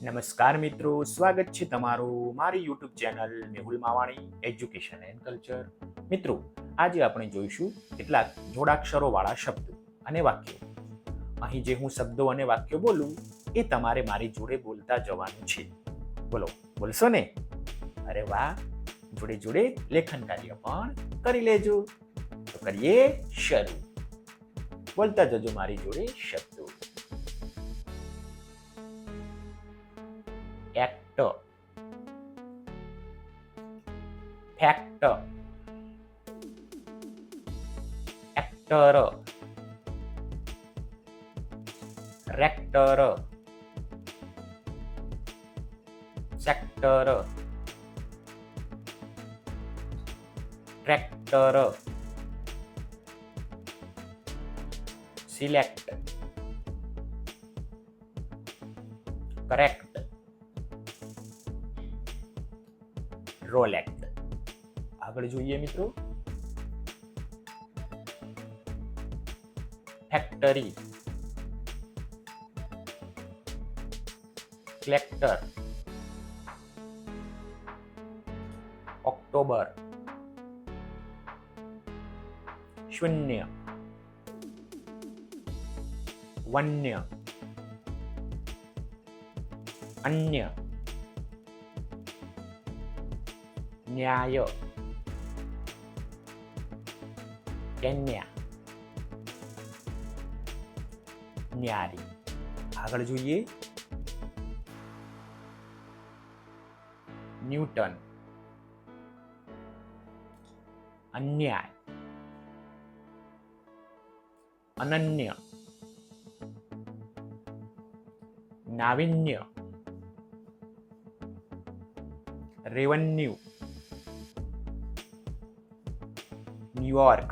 નમસ્કાર મિત્રો, સ્વાગત છે તમારું મારી YouTube channel Mehul Mavani education and culture. મિત્રો, આજે આપણે જોઈશું કેટલાક જોડાક્ષરોવાળા શબ્દો અને વાક્યો. અહીં જે હું શબ્દો અને વાક્યો બોલું એ તમારે મારી જોડે બોલતા જવાનું છે. બોલો, બોલશો ને? અરે વાહ! જોડે જોડે લેખન કાર્ય પણ કરી લેજો. તો કરીએ શરૂ. બોલતા જજો મારી જોડે શબ્દો. Actor, factor, actor, rector, sector, tractor, select, correct, Rowlatt. આગળ જોઈએ મિત્રો. ફેક્ટરી, ક્લેક્ટર, ઓક્ટોબર, શૂન્ય, વન્ય, અન્ય, ન્યાય, કન્યા, ન્યારી. આગળ જોઈએ. ન્યૂટન, અન્યાય, અનન્ય, નાવિન્ય, રેવન્યુ, ન્યુયોર્ક,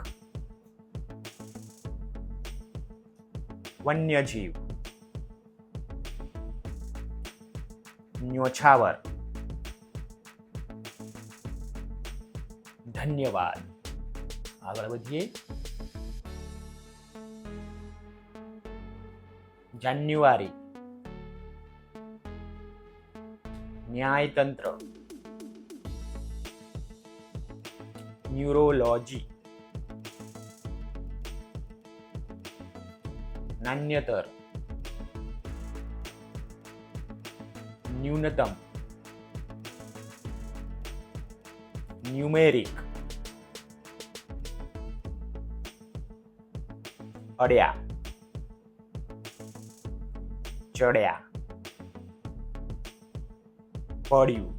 વન્યજીવ, ન્યોછાવર. ધન્યવાદ. આગળ વધીએ. જાન્યુઆરી, ન્યાયતંત્ર, ન્યુરોલોજી, નાન્યતર, ન્યૂનતમ, ન્યુમેરિક, અડ્યા, ચડ્યા, પડ્યું,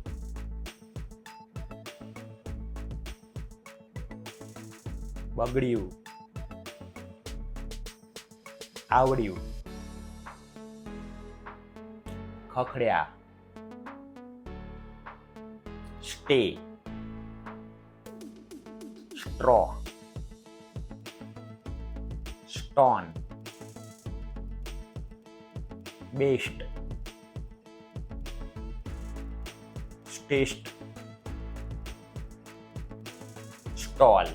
બગડ્યું, આવડ્યું, ખખડ્યા, સ્ટે, સ્ટ્રો, સ્ટોન, બેસ્ટ, સ્ટેસ્ટ, સ્ટોલ.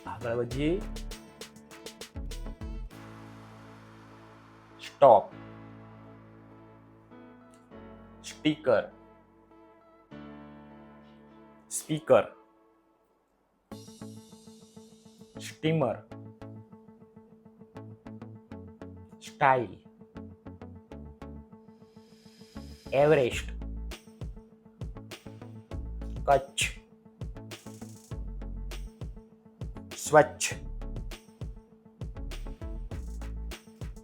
આગળ વધીએ. Stop, speaker, speaker, steamer, style, Everest, Kutch, સ્વચ્છ,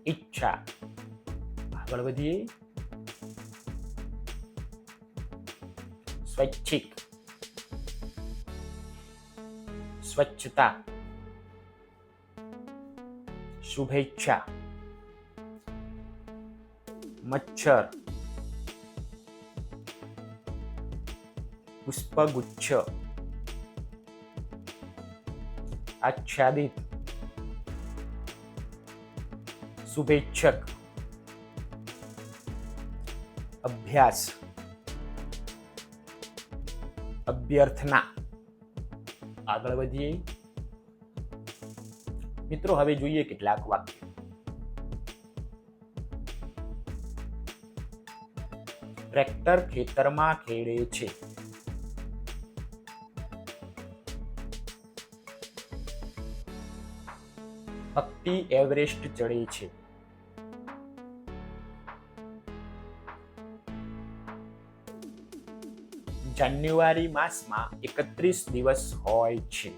ઈચ્છા. આગળ વધીએ. સ્વૈચ્છિક, સ્વચ્છતા, શુભેચ્છા, મચ્છર, પુષ્પગુચ્છ, આચ્છાદિત, શુભેચ્છક, અભ્યાસ, અભ્યર્થના. આગળ વધીએ. મિત્રો, હવે જોઈએ કેટલાક વાક્યો. ટ્રેક્ટર ખેતરમાં ખેડે છે. ભક્તિ એવરેસ્ટ ચડે છે. જાન્યુઆરી માસમાં 31 દિવસ હોય છે.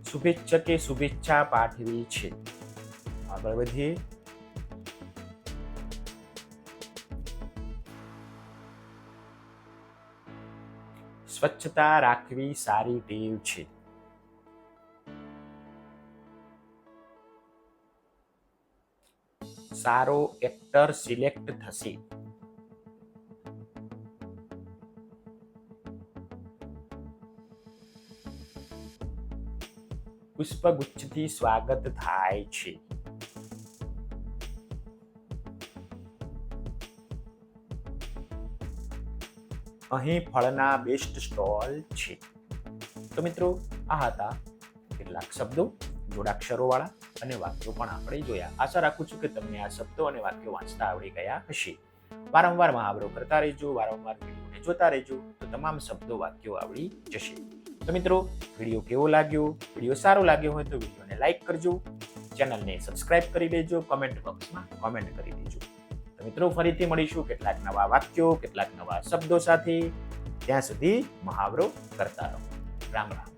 શુભેચ્છકે શુભેચ્છા પાઠવી છે. આગળ વધીએ. સ્વચ્છતા રાખવી સારી ટેવ છે. સારો એક્ટર સિલેક્ટ થશે. પુષ્પગુચ્છથી સ્વાગત થાય છે. અહીં ફળના બેસ્ટ સ્ટોલ છે. તો મિત્રો, આ હતા કેટલાક શબ્દો, જોડાક્ષરો વાળા અને વાક્યો પણ આપણે જોયા. આશા રાખું છું કે તમને આ શબ્દો અને વાક્યો વાંચતા આવડી ગયા હશે. વારંવાર મહાવરો કરતા રહેજો, વારંવાર વિડીયોને જોતા રહેજો, તો તમામ શબ્દો વાક્યો આવડી જશે. તો મિત્રો, વિડીયો કેવો લાગ્યો? વિડીયો સારો લાગ્યો હોય તો વિડીયોને લાઈક કરજો, ચેનલને સબસ્ક્રાઇબ કરી દેજો, કમેન્ટ બોક્સમાં કોમેન્ટ કરી દેજો. તો મિત્રો, ફરીથી મળીશું કેટલાક નવા વાક્યો, કેટલાક નવા શબ્દો સાથે. ત્યાં સુધી મહાવરો કરતા રહો. રામ રામ.